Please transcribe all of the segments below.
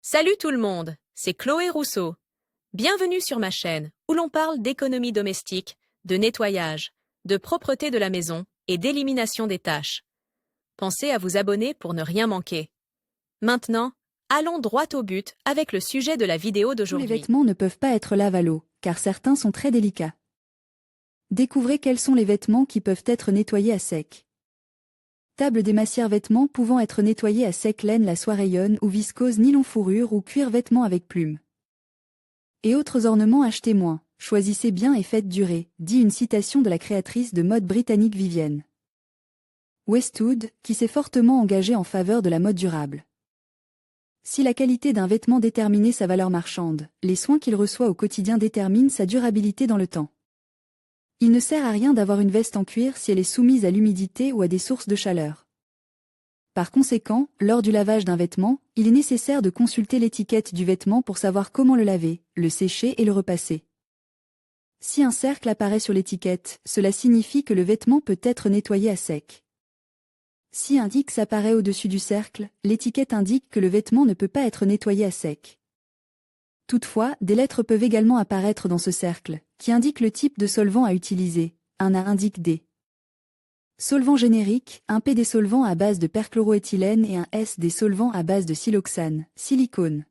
Salut tout le monde, c'est Chloé Rousseau. Bienvenue sur ma chaîne, où l'on parle d'économie domestique, de nettoyage, de propreté de la maison et d'élimination des tâches. Pensez à vous abonner pour ne rien manquer. Maintenant, allons droit au but avec le sujet de la vidéo Tous les d'aujourd'hui. vêtements ne peuvent pas être lavés à l'eau, car certains sont très délicats. Découvrez quels sont les vêtements qui peuvent être nettoyés à sec. Table démassière vêtements pouvant être nettoyés à sec: laine, la soie, rayonne ou viscose, nylon, fourrure ou cuir, vêtements avec plumes. Et autres ornements, achetez moins, choisissez bien et faites durer, dit une citation de la créatrice de mode britannique Vivienne Westwood, qui s'est fortement engagée en faveur de la mode durable. Si la qualité d'un vêtement déterminait sa valeur marchande, les soins qu'il reçoit au quotidien déterminent sa durabilité dans le temps. Il ne sert à rien d'avoir une veste en cuir si elle est soumise à l'humidité ou à des sources de chaleur. Par conséquent, lors du lavage d'un vêtement, il est nécessaire de consulter l'étiquette du vêtement pour savoir comment le laver, le sécher et le repasser. Si un cercle apparaît sur l'étiquette, cela signifie que le vêtement peut être nettoyé à sec. Si un X apparaît au-dessus du cercle, l'étiquette indique que le vêtement ne peut pas être nettoyé à sec. Toutefois, des lettres peuvent également apparaître dans ce cercle, qui indiquent le type de solvant à utiliser. Un A indique D. Solvant générique, un P des solvants à base de perchloroéthylène et un S des solvants à base de siloxane, silicone.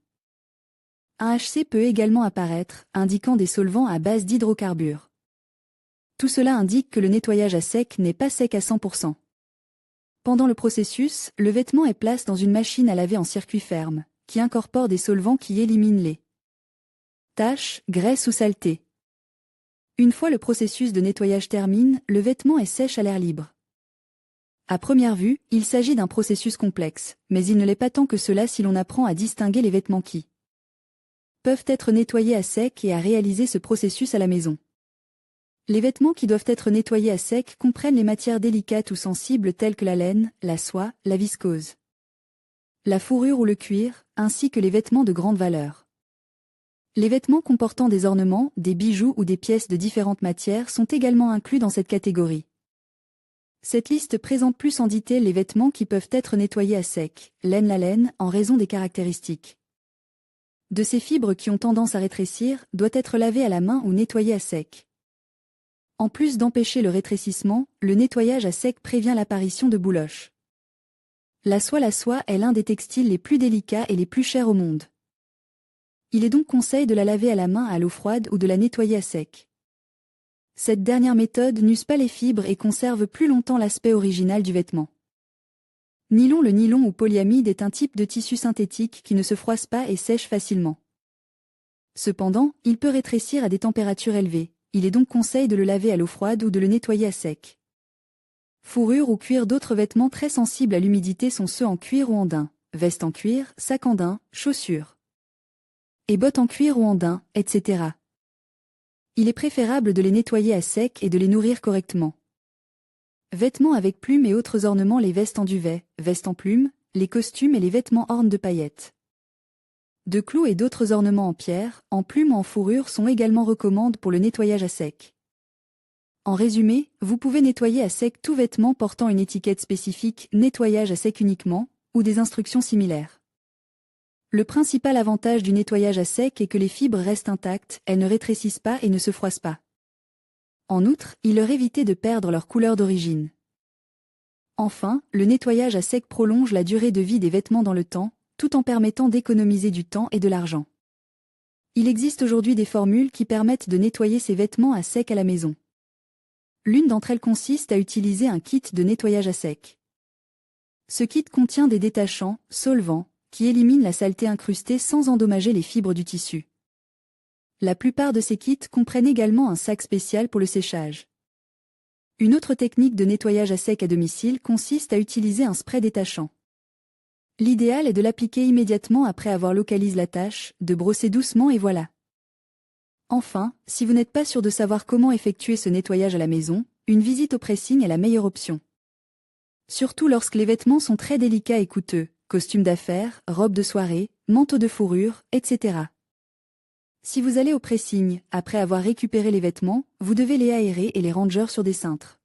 Un HC peut également apparaître, indiquant des solvants à base d'hydrocarbures. Tout cela indique que le nettoyage à sec n'est pas sec à 100%. Pendant le processus, le vêtement est placé dans une machine à laver en circuit ferme, qui incorpore des solvants qui éliminent les taches, graisses ou saletés. Une fois le processus de nettoyage termine, le vêtement est sèche à l'air libre. À première vue, il s'agit d'un processus complexe, mais il ne l'est pas tant que cela si l'on apprend à distinguer les vêtements qui peuvent être nettoyés à sec et à réaliser ce processus à la maison. Les vêtements qui doivent être nettoyés à sec comprennent les matières délicates ou sensibles telles que la laine, la soie, la viscose, la fourrure ou le cuir, ainsi que les vêtements de grande valeur. Les vêtements comportant des ornements, des bijoux ou des pièces de différentes matières sont également inclus dans cette catégorie. Cette liste présente plus en détail les vêtements qui peuvent être nettoyés à sec. Laine, la laine, en raison des caractéristiques de ces fibres qui ont tendance à rétrécir, doit être lavée à la main ou nettoyée à sec. En plus d'empêcher le rétrécissement, le nettoyage à sec prévient l'apparition de bouloches. La soie est l'un des textiles les plus délicats et les plus chers au monde. Il est donc conseil de la laver à la main à l'eau froide ou de la nettoyer à sec. Cette dernière méthode n'use pas les fibres et conserve plus longtemps l'aspect original du vêtement. Nylon. Le nylon ou polyamide est un type de tissu synthétique qui ne se froisse pas et sèche facilement. Cependant, il peut rétrécir à des températures élevées, il est donc conseil de le laver à l'eau froide ou de le nettoyer à sec. Fourrure ou cuir. D'autres vêtements très sensibles à l'humidité sont ceux en cuir ou en daim, vestes en cuir, sacs en daim, chaussures et bottes en cuir ou en daim, etc. Il est préférable de les nettoyer à sec et de les nourrir correctement. Vêtements avec plumes et autres ornements. Les vestes en duvet, vestes en plumes, les costumes et les vêtements ornés de paillettes, de clous et d'autres ornements en pierre, en plumes ou en fourrure sont également recommandés pour le nettoyage à sec. En résumé, vous pouvez nettoyer à sec tout vêtement portant une étiquette spécifique « nettoyage à sec uniquement » ou des instructions similaires. Le principal avantage du nettoyage à sec est que les fibres restent intactes, elles ne rétrécissent pas et ne se froissent pas. En outre, il leur évite de perdre leur couleur d'origine. Enfin, le nettoyage à sec prolonge la durée de vie des vêtements dans le temps, tout en permettant d'économiser du temps et de l'argent. Il existe aujourd'hui des formules qui permettent de nettoyer ces vêtements à sec à la maison. L'une d'entre elles consiste à utiliser un kit de nettoyage à sec. Ce kit contient des détachants, solvants, qui éliminent la saleté incrustée sans endommager les fibres du tissu. La plupart de ces kits comprennent également un sac spécial pour le séchage. Une autre technique de nettoyage à sec à domicile consiste à utiliser un spray détachant. L'idéal est de l'appliquer immédiatement après avoir localisé la tache, de brosser doucement et voilà. Enfin, si vous n'êtes pas sûr de savoir comment effectuer ce nettoyage à la maison, une visite au pressing est la meilleure option. Surtout lorsque les vêtements sont très délicats et coûteux, costumes d'affaires, robes de soirée, manteaux de fourrure, etc. Si vous allez au pressing, après avoir récupéré les vêtements, vous devez les aérer et les ranger sur des cintres.